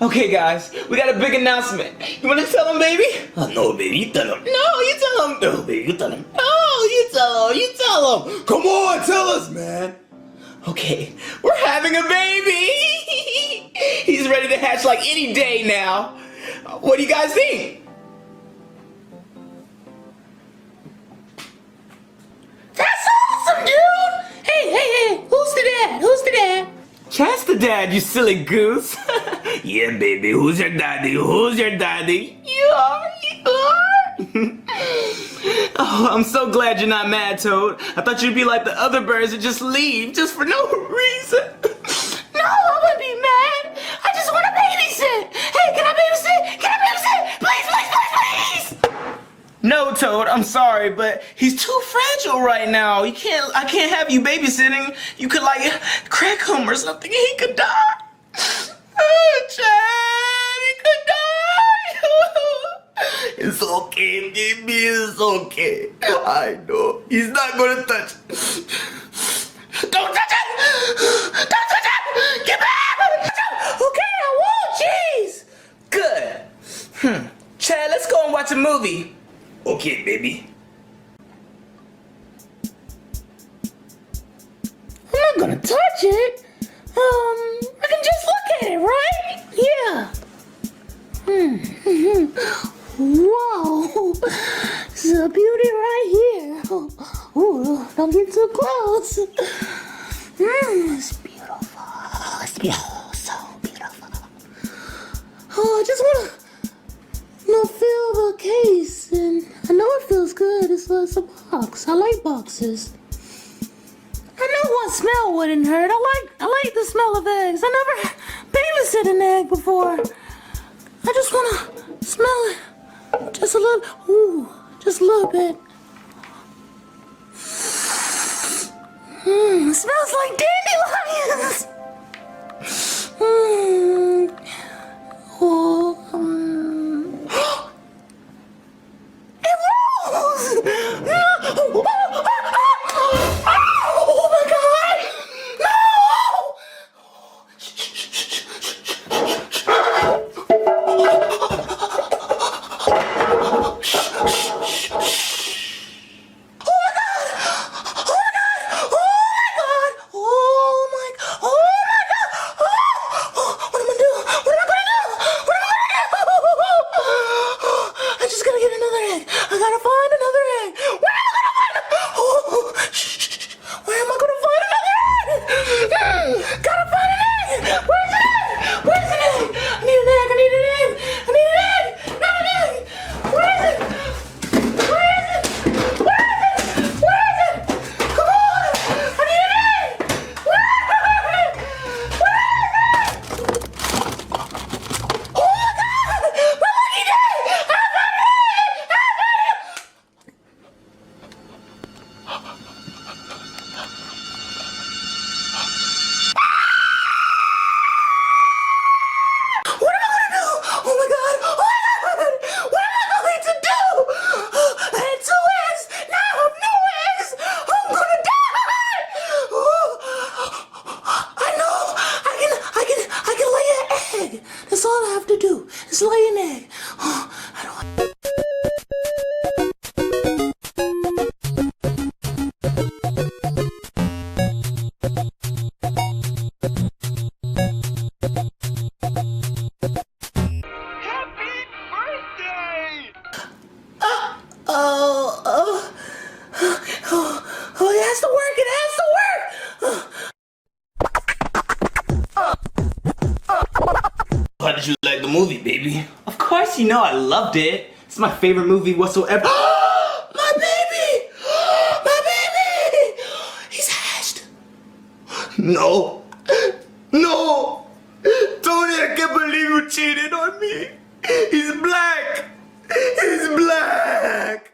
Okay, guys, we got a big announcement. You wanna tell him, baby? Oh, no, baby, you tell him. No, you tell him. No, baby, you tell him. No, you tell him. You tell him. Come on, tell us, man. Okay, we're having a baby. He's ready to hatch like any day now. What do you guys think? That's awesome, dude! Hey, who's the dad? Who's the dad? Chance the dad, you silly goose. Yeah, baby, who's your daddy? Who's your daddy? You are. Oh, I'm so glad you're not mad, Toad. I thought you'd be like the other birds and just leave, just for no reason. No, I wouldn't be mad. I just want to babysit. Hey, can I babysit? Can I babysit? Please, please, please, please. No, Toad, I'm sorry, but he's too fragile right now. I can't have you babysitting. You could like crack him or something and he could die. Oh, Chad, he could die. It's okay, baby, it's okay. I know. He's not gonna touch. Don't touch it! Don't touch it! Get back! Okay, I won't. Jeez. Good. Chad, let's go and watch a movie. Okay, baby. I'm not gonna touch it. I can just look at it, right? Yeah. Whoa. This is a beauty right here. Ooh, don't get too close. It's beautiful. It's beautiful. So beautiful. Oh, I just wanna feel the case, and I know it feels good. It's a box. I like boxes. I know one smell wouldn't hurt. I like the smell of eggs. I never babysat an egg before. I just wanna smell it. Just a little, just a little bit. It smells like dandelions. It rolls. Oh my God! No! That's all I have to do is lay an egg. I don't. Oh, it has to work. It has to work. How did you like the movie, baby? Of course you know I loved it. It's my favorite movie whatsoever. My baby! My baby! He's hatched. No. No. Tony, I can't believe you cheated on me. He's black. He's black.